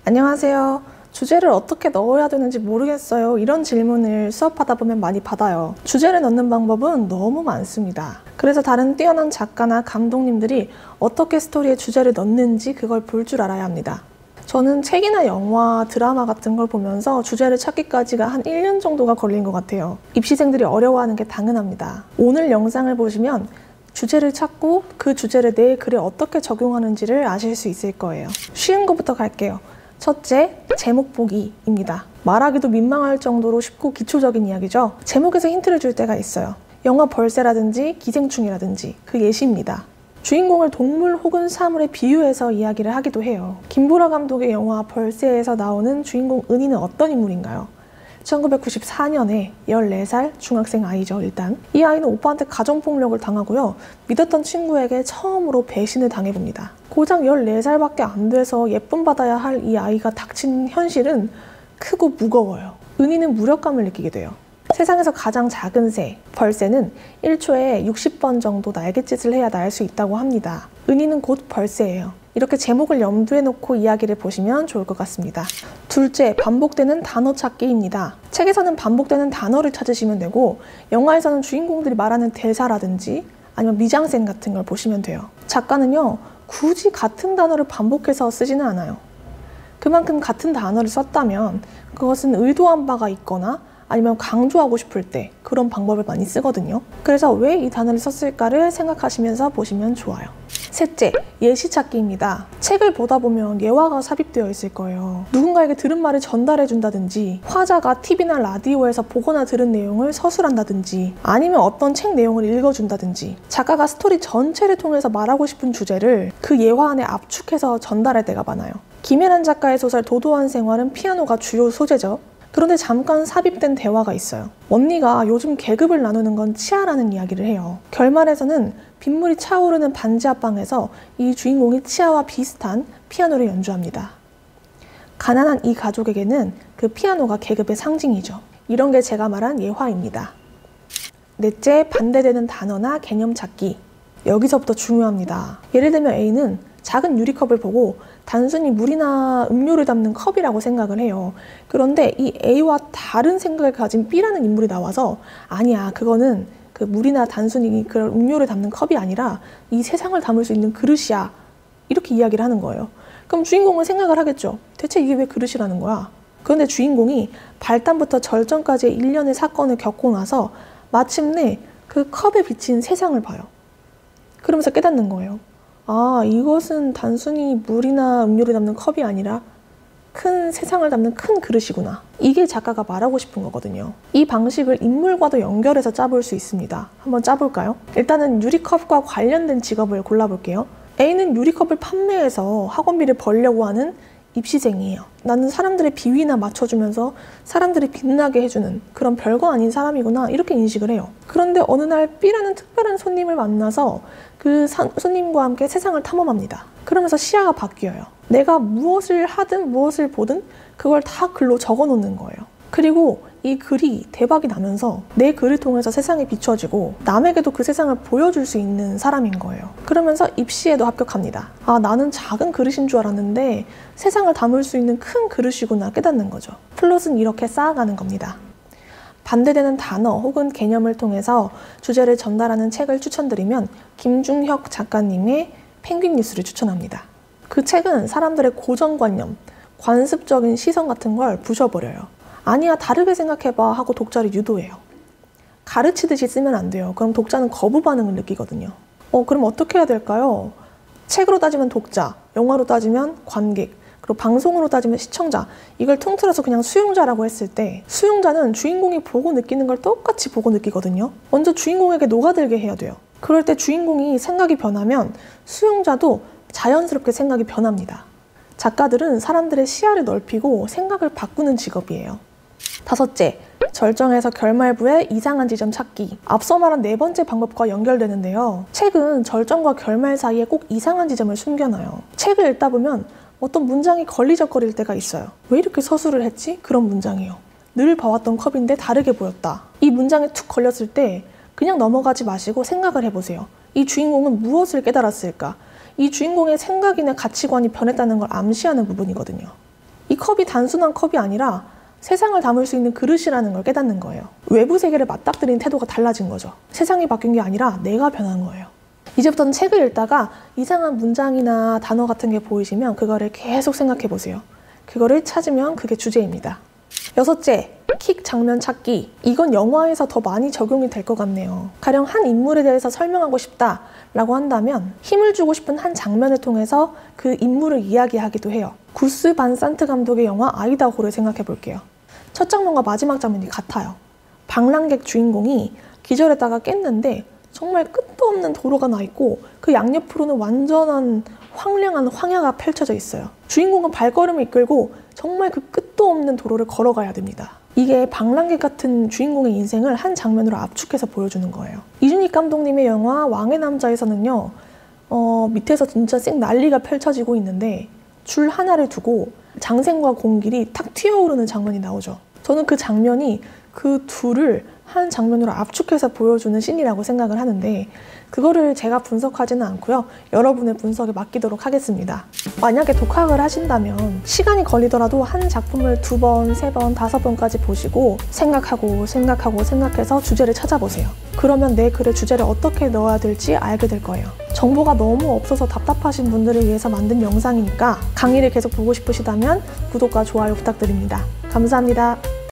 안녕하세요. 주제를 어떻게 넣어야 되는지 모르겠어요. 이런 질문을 수업하다 보면 많이 받아요. 주제를 넣는 방법은 너무 많습니다. 그래서 다른 뛰어난 작가나 감독님들이 어떻게 스토리에 주제를 넣는지 그걸 볼 줄 알아야 합니다. 저는 책이나 영화, 드라마 같은 걸 보면서 주제를 찾기까지가 한 1년 정도가 걸린 것 같아요. 입시생들이 어려워하는 게 당연합니다. 오늘 영상을 보시면 주제를 찾고 그 주제를 내 글에 어떻게 적용하는지를 아실 수 있을 거예요. 쉬운 것부터 갈게요. 첫째, 제목 보기입니다. 말하기도 민망할 정도로 쉽고 기초적인 이야기죠. 제목에서 힌트를 줄 때가 있어요. 영화 벌새라든지 기생충이라든지 그 예시입니다. 주인공을 동물 혹은 사물에 비유해서 이야기를 하기도 해요. 김보라 감독의 영화 벌새에서 나오는 주인공 은희는 어떤 인물인가요? 1994년에 14살 중학생 아이죠. 일단 이 아이는 오빠한테 가정폭력을 당하고요. 믿었던 친구에게 처음으로 배신을 당해봅니다. 고작 14살밖에 안 돼서 예쁨 받아야 할 이 아이가 닥친 현실은 크고 무거워요. 은희는 무력감을 느끼게 돼요. 세상에서 가장 작은 새, 벌새는 1초에 60번 정도 날갯짓을 해야 날 수 있다고 합니다. 은희는 곧 벌새예요. 이렇게 제목을 염두에 놓고 이야기를 보시면 좋을 것 같습니다. 둘째, 반복되는 단어 찾기입니다. 책에서는 반복되는 단어를 찾으시면 되고 영화에서는 주인공들이 말하는 대사라든지 아니면 미장센 같은 걸 보시면 돼요. 작가는요, 굳이 같은 단어를 반복해서 쓰지는 않아요. 그만큼 같은 단어를 썼다면 그것은 의도한 바가 있거나 아니면 강조하고 싶을 때 그런 방법을 많이 쓰거든요. 그래서 왜 이 단어를 썼을까를 생각하시면서 보시면 좋아요. 셋째, 예시 찾기입니다. 책을 보다 보면 예화가 삽입되어 있을 거예요. 누군가에게 들은 말을 전달해 준다든지 화자가 TV나 라디오에서 보거나 들은 내용을 서술한다든지 아니면 어떤 책 내용을 읽어준다든지 작가가 스토리 전체를 통해서 말하고 싶은 주제를 그 예화 안에 압축해서 전달할 때가 많아요. 김혜란 작가의 소설 도도한 생활은 피아노가 주요 소재죠. 그런데 잠깐 삽입된 대화가 있어요. 언니가 요즘 계급을 나누는 건 치아라는 이야기를 해요. 결말에서는 빗물이 차오르는 반지 앞방에서 이 주인공이 치아와 비슷한 피아노를 연주합니다. 가난한 이 가족에게는 그 피아노가 계급의 상징이죠. 이런 게 제가 말한 예화입니다. 넷째, 반대되는 단어나 개념 찾기. 여기서부터 중요합니다. 예를 들면 A는 작은 유리컵을 보고 단순히 물이나 음료를 담는 컵이라고 생각을 해요. 그런데 이 A와 다른 생각을 가진 B라는 인물이 나와서 아니야, 그거는 그 물이나 단순히 그런 음료를 담는 컵이 아니라 이 세상을 담을 수 있는 그릇이야. 이렇게 이야기를 하는 거예요. 그럼 주인공은 생각을 하겠죠. 대체 이게 왜 그릇이라는 거야? 그런데 주인공이 발단부터 절정까지의 일련의 사건을 겪고 나서 마침내 그 컵에 비친 세상을 봐요. 그러면서 깨닫는 거예요. 아, 이것은 단순히 물이나 음료를 담는 컵이 아니라 큰 세상을 담는 큰 그릇이구나. 이게 작가가 말하고 싶은 거거든요. 이 방식을 인물과도 연결해서 짜볼 수 있습니다. 한번 짜볼까요? 일단은 유리컵과 관련된 직업을 골라볼게요. A는 유리컵을 판매해서 학원비를 벌려고 하는 입시생이에요. 나는 사람들의 비위나 맞춰주면서 사람들이 빛나게 해주는 그런 별거 아닌 사람이구나, 이렇게 인식을 해요. 그런데 어느 날 B라는 특별한 손님을 만나서 그 손님과 함께 세상을 탐험합니다. 그러면서 시야가 바뀌어요. 내가 무엇을 하든 무엇을 보든 그걸 다 글로 적어 놓는 거예요. 그리고 이 글이 대박이 나면서 내 글을 통해서 세상이 비춰지고 남에게도 그 세상을 보여줄 수 있는 사람인 거예요. 그러면서 입시에도 합격합니다. 아, 나는 작은 그릇인 줄 알았는데 세상을 담을 수 있는 큰 그릇이구나 깨닫는 거죠. 플롯은 이렇게 쌓아가는 겁니다. 반대되는 단어 혹은 개념을 통해서 주제를 전달하는 책을 추천드리면 김중혁 작가님의 펭귄 뉴스를 추천합니다. 그 책은 사람들의 고정관념, 관습적인 시선 같은 걸 부셔버려요. 아니야, 다르게 생각해봐 하고 독자를 유도해요. 가르치듯이 쓰면 안 돼요. 그럼 독자는 거부 반응을 느끼거든요. 그럼 어떻게 해야 될까요? 책으로 따지면 독자, 영화로 따지면 관객, 그리고 방송으로 따지면 시청자, 이걸 통틀어서 그냥 수용자라고 했을 때 수용자는 주인공이 보고 느끼는 걸 똑같이 보고 느끼거든요. 먼저 주인공에게 녹아들게 해야 돼요. 그럴 때 주인공이 생각이 변하면 수용자도 자연스럽게 생각이 변합니다. 작가들은 사람들의 시야를 넓히고 생각을 바꾸는 직업이에요. 다섯째, 절정에서 결말부의 이상한 지점 찾기. 앞서 말한 네 번째 방법과 연결되는데요. 책은 절정과 결말 사이에 꼭 이상한 지점을 숨겨놔요. 책을 읽다 보면 어떤 문장이 걸리적거릴 때가 있어요. 왜 이렇게 서술을 했지? 그런 문장이요. 늘 봐왔던 컵인데 다르게 보였다. 이 문장에 툭 걸렸을 때 그냥 넘어가지 마시고 생각을 해보세요. 이 주인공은 무엇을 깨달았을까? 이 주인공의 생각이나 가치관이 변했다는 걸 암시하는 부분이거든요. 이 컵이 단순한 컵이 아니라 세상을 담을 수 있는 그릇이라는 걸 깨닫는 거예요. 외부 세계를 맞닥뜨린 태도가 달라진 거죠. 세상이 바뀐 게 아니라 내가 변한 거예요. 이제부터는 책을 읽다가 이상한 문장이나 단어 같은 게 보이시면 그거를 계속 생각해 보세요. 그거를 찾으면 그게 주제입니다. 6째, 킥 장면 찾기. 이건 영화에서 더 많이 적용이 될 것 같네요. 가령 한 인물에 대해서 설명하고 싶다라고 한다면 힘을 주고 싶은 한 장면을 통해서 그 인물을 이야기하기도 해요. 구스 반 산트 감독의 영화 아이다호를 생각해 볼게요. 첫 장면과 마지막 장면이 같아요. 방랑객 주인공이 기절했다가 깼는데 정말 끝도 없는 도로가 나 있고 그 양옆으로는 완전한 황량한 황야가 펼쳐져 있어요. 주인공은 발걸음을 이끌고 정말 그 끝도 없는 도로를 걸어가야 됩니다. 이게 방랑객 같은 주인공의 인생을 한 장면으로 압축해서 보여주는 거예요. 이준익 감독님의 영화 왕의 남자에서는요, 밑에서 진짜 쌩 난리가 펼쳐지고 있는데 줄 하나를 두고 장생과 공길이 탁 튀어오르는 장면이 나오죠. 저는 그 장면이 그 둘을 한 장면으로 압축해서 보여주는 씬이라고 생각을 하는데 그거를 제가 분석하지는 않고요. 여러분의 분석에 맡기도록 하겠습니다. 만약에 독학을 하신다면 시간이 걸리더라도 한 작품을 2번, 3번, 5번까지 보시고 생각해서 주제를 찾아보세요. 그러면 내 글의 주제를 어떻게 넣어야 될지 알게 될 거예요. 정보가 너무 없어서 답답하신 분들을 위해서 만든 영상이니까 강의를 계속 보고 싶으시다면 구독과 좋아요 부탁드립니다. 감사합니다.